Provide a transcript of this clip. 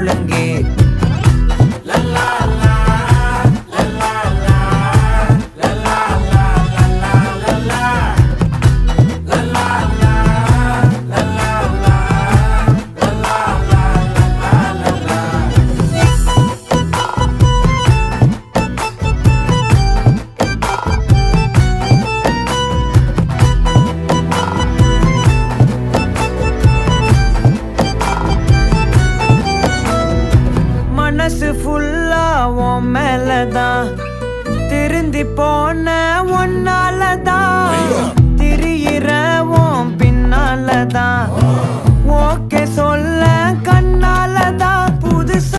முழங்கே மனசு ஃபுல்லா உன் மேலதான் திருந்தி போன ஒன்னாலதான் திரியிற உன் பின்னாலதான் ஓகே சொல்ல கண்ணாலதான்